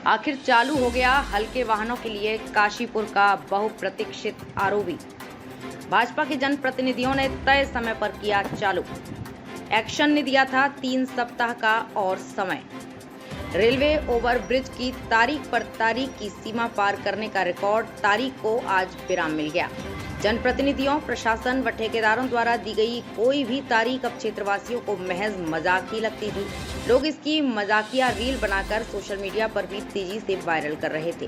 आखिर चालू हो गया हल्के वाहनों के लिए काशीपुर का बहुप्रतीक्षित आरओबी। भाजपा के जनप्रतिनिधियों ने तय समय पर किया चालू। एक्शन ने दिया था 3 सप्ताह का और समय। रेलवे ओवरब्रिज की तारीख पर तारीख की सीमा पार करने का रिकॉर्ड तारीख को आज विराम मिल गया। जनप्रतिनिधियों, प्रशासन व ठेकेदारों द्वारा दी गई कोई भी तारीख अब क्षेत्रवासियों को महज मजाक ही लगती थी। लोग इसकी मजाकिया रील बनाकर सोशल मीडिया पर भी तेजी से वायरल कर रहे थे।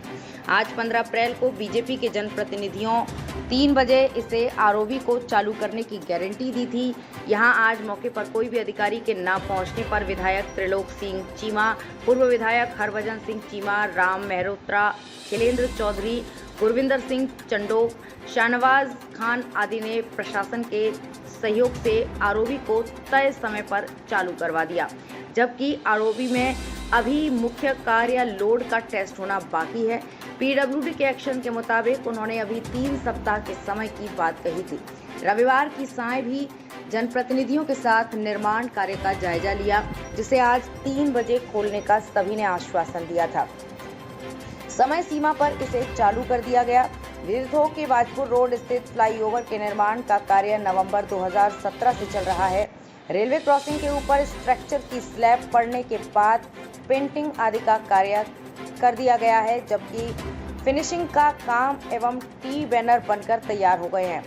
आज 15 अप्रैल को बीजेपी के जनप्रतिनिधियों 3 बजे इसे आरओबी को चालू करने की गारंटी दी थी। यहां आज मौके पर कोई भी अधिकारी के न पहुंचने पर विधायक त्रिलोक सिंह चीमा, पूर्व विधायक हरभजन सिंह चीमा, राम मेहरोत्रा, खिलेंद्र चौधरी, गुरविंदर सिंह चंडोक, शाहनवाज खान आदि ने प्रशासन के सहयोग से आरओबी को तय समय पर चालू करवा दिया। जबकि आरओबी में अभी मुख्य कार्य लोड का टेस्ट होना बाकी है। पीडब्ल्यूडी के एक्शन के मुताबिक उन्होंने अभी 3 सप्ताह के समय की बात कही थी। रविवार की सांय भी जनप्रतिनिधियों के साथ निर्माण कार्य का जायजा लिया, जिसे आज 3 बजे खोलने का सभी ने आश्वासन दिया था। समय सीमा पर इसे चालू कर दिया गया। विदित हो कि बाजपुर रोड स्थित फ्लाईओवर के निर्माण का कार्य नवंबर 2017 से चल रहा है। रेलवे क्रॉसिंग के ऊपर स्ट्रक्चर की स्लैब पड़ने के बाद पेंटिंग आदि का कार्य कर दिया गया है, जबकि फिनिशिंग का काम एवं टी बैनर बनकर तैयार हो गए हैं।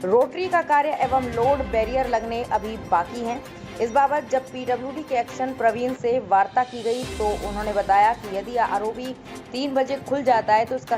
रोटरी का कार्य एवं लोड बैरियर लगने अभी बाकी हैं। इस बाबत जब पीडब्ल्यूडी के एक्शन प्रवीण से वार्ता की गई तो उन्होंने बताया कि यदि आरओबी 3 बजे खुल जाता है तो इसका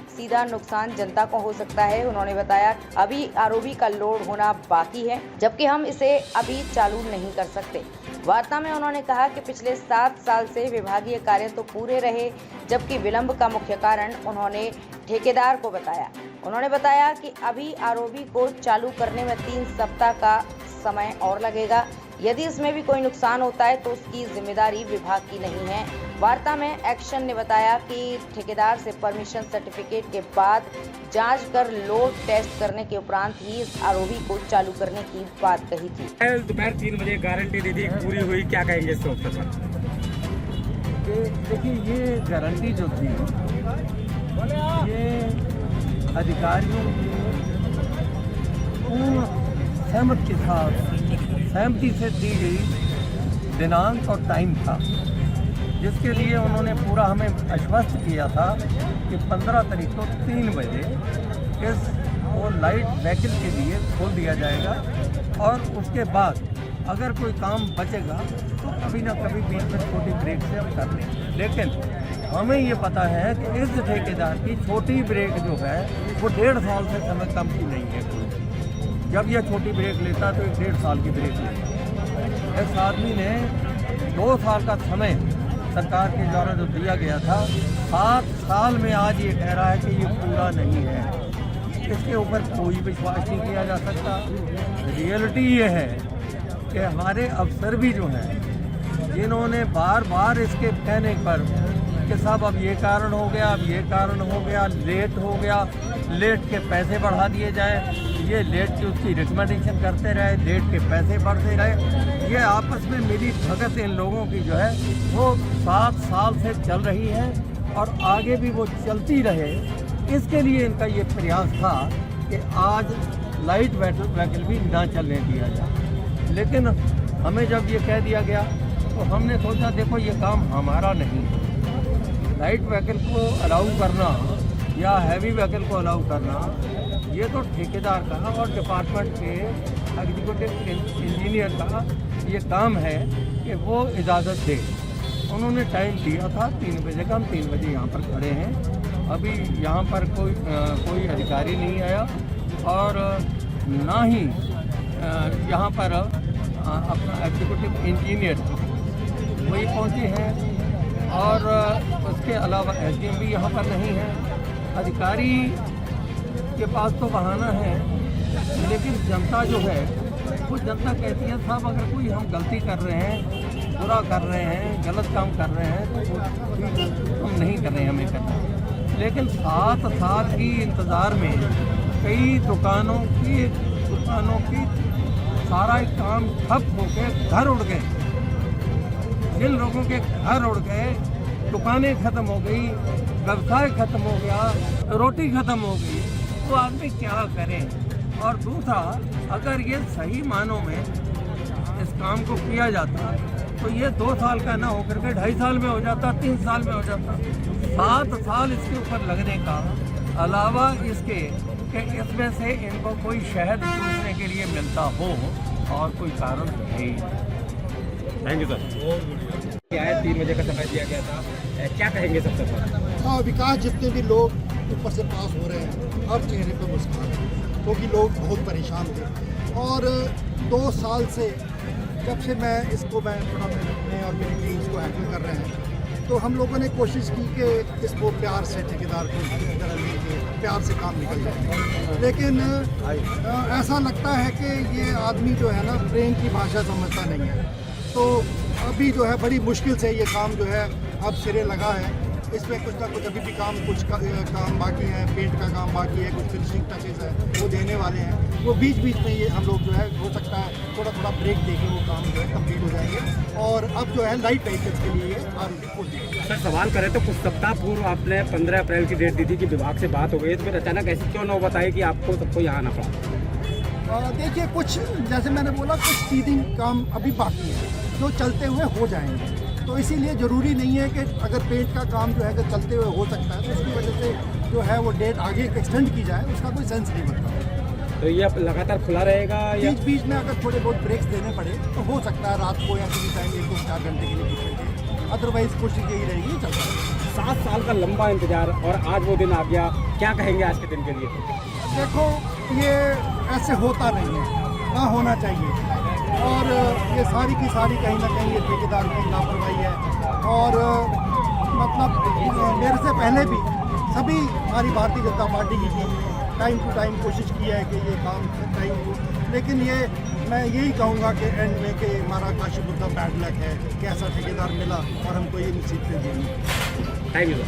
सीधा नुकसान जनता को हो सकता है। उन्होंने बताया अभी आरओबी का लोड होना बाकी है, जबकि हम इसे अभी चालू नहीं कर सकते। वार्ता में उन्होंने कहा कि पिछले 7 साल से विभागीय कार्य तो पूरे रहे, जबकि विलंब का मुख्य कारण उन्होंने ठेकेदार को बताया। उन्होंने बताया कि अभी आरओबी को चालू करने में 3 सप्ताह का समय और लगेगा। यदि इसमें भी कोई नुकसान होता है तो उसकी जिम्मेदारी विभाग की नहीं है। वार्ता में एक्शन ने बताया कि ठेकेदार से परमिशन सर्टिफिकेट के बाद जांच कर लोड टेस्ट करने के उपरांत ही इस आरओबी को चालू करने की बात कही थी। दोपहर 3 बजे गारंटी दी थी, पूरी हुई, क्या कहेंगे इस अवसर पर? देखिए, ये गारंटी जो थी ये अधिकारियों की पूर्ण सहमति से दी गई दिनांक और टाइम था, जिसके लिए उन्होंने पूरा हमें आश्वस्त किया था कि 15 तारीख को 3 बजे इस वो लाइट व्हीकल के लिए खोल दिया जाएगा और उसके बाद अगर कोई काम बचेगा तो कभी ना कभी बीच में छोटी ब्रेक से हम कर लेंगे। लेकिन हमें ये पता है कि इस ठेकेदार की छोटी ब्रेक जो है वो 1.5 साल से समय कम की नहीं है। जब यह छोटी ब्रेक लेता तो 1.5 साल की ब्रेक लेता। इस आदमी ने 2 साल का समय सरकार के द्वारा जो दिया गया था, 7 साल में आज ये कह रहा है कि ये पूरा नहीं है। इसके ऊपर कोई विश्वास नहीं किया जा सकता। रियलिटी ये है कि हमारे अफसर भी जो हैं, जिन्होंने बार बार इसके कहने पर कि साहब अब ये कारण हो गया, अब ये कारण हो गया, लेट हो गया, लेट के पैसे बढ़ा दिए जाए, ये लेट की उसकी रिकमेंडेशन करते रहे, लेट के पैसे बढ़ते रहे। ये आपस में मिली भगत इन लोगों की जो है वो 7 साल से चल रही है और आगे भी वो चलती रहे। इसके लिए इनका ये प्रयास था कि आज लाइट व्हीकल भी ना चलने दिया जाए। लेकिन हमें जब ये कह दिया गया तो हमने सोचा देखो ये काम हमारा नहीं है। लाइट व्हीकल को अलाउ करना या हैवी व्हीकल को अलाउ करना ये तो ठेकेदार का और डिपार्टमेंट के एग्जीक्यूटिव इंजीनियर का ये काम है कि वो इजाज़त दे। उन्होंने टाइम दिया था 3 बजे का, हम 3 बजे यहाँ पर खड़े हैं। अभी यहाँ पर कोई अधिकारी नहीं आया और ना ही यहाँ पर अपना एग्जीक्यूटिव इंजीनियर वही पहुँचे हैं और उसके अलावा एसडीएम भी यहाँ पर नहीं है। अधिकारी के पास तो बहाना है, लेकिन जनता जो है वो जनता कहती है साहब अगर कोई हम गलती कर रहे हैं, बुरा कर रहे हैं, गलत काम कर रहे हैं तो हम नहीं कर रहे हैं, हमें करना। लेकिन 7 साल की इंतज़ार में कई दुकानों की सारा काम ठप होकर घर उड़ गए। जिन लोगों के घर उड़ गए, दुकानें खत्म हो गई, व्यवसाय खत्म हो गया, रोटी खत्म हो गई, तो आदमी क्या करे। और दूसरा, अगर ये सही मानों में इस काम को किया जाता तो ये 2 साल का ना होकर के 2.5 साल में हो जाता, 3 साल में हो जाता। 7 साल इसके ऊपर लगने का, अलावा इसके कि इसमें से इनको कोई शहद चूसने के लिए मिलता हो और कोई कारण है। Thank you sir. क्या है 3 बजे का समय दिया गया था, क्या कहेंगे सबसे पहले? हाँ, विकास जितने भी लोग ऊपर से पास हो रहे हैं, हर चेहरे पर मुस्कान है, क्योंकि लोग बहुत परेशान थे। और 2 साल से जब से मैं थोड़ा मैं और मेरी टीम्स को हैंडल कर रहे हैं, तो हम लोगों ने कोशिश की कि इसको प्यार से ठेकेदार को तरह लेके प्यार से काम निकल जाए। लेकिन ऐसा लगता है कि ये आदमी जो है ना, प्रेम की भाषा समझता नहीं है। तो अभी जो है बड़ी मुश्किल से ये काम जो है अब सिरे लगा है। इसमें कुछ ना कुछ अभी भी काम बाकी है, पेंट का काम बाकी है, कुछ फिनिशिंग टचेस है वो देने वाले हैं। वो बीच बीच में ये हम लोग जो है हो सकता है थोड़ा ब्रेक देके वो काम जो है कंप्लीट हो जाएंगे। और अब जो है लाइट व्हीकल्स के लिए ये आरओबी खोल दिया। सर सवाल करें तो कुछ सप्ताह पूर्व आपने 15 अप्रैल की डेट दी थी कि विभाग से बात हो गई, तो फिर अचानक ऐसी क्यों ना बताए कि आपको सबको यहाँ आना पड़ा? देखिए, कुछ जैसे मैंने बोला, कुछ सीडिंग काम अभी बाकी है जो चलते हुए हो जाएंगे। तो इसीलिए ज़रूरी नहीं है कि अगर पेंट का काम जो है अगर चलते हुए हो सकता है तो उसकी वजह से जो है वो डेट आगे एक्सटेंड की जाए, उसका कोई सेंस नहीं बनता। तो ये लगातार खुला रहेगा या बीच बीच में अगर थोड़े बहुत ब्रेक्स देने पड़े तो हो सकता है रात को या किसी टाइम 1 से 4 घंटे के लिए बीच में, अदरवाइज कोशिश यही रहेगी चलता है। 7 साल का लंबा इंतजार और आज वो दिन आ गया, क्या कहेंगे आज के दिन के लिए? देखो, ये ऐसे होता नहीं है, ना होना चाहिए। और ये सारी की सारी कहीं ना कहीं ये ठेकेदार की लापरवाही है। और मतलब मेरे से पहले भी सभी हमारी भारतीय जनता पार्टी की टीम ने टाइम टू टाइम कोशिश की है कि ये काम टाइम हो, लेकिन ये मैं यही कहूँगा कि एंड में कि हमारा काशीपुर का बैड लक है कि ऐसा ठेकेदार मिला और हमको ये मुसीबतें दी। Thank you sir.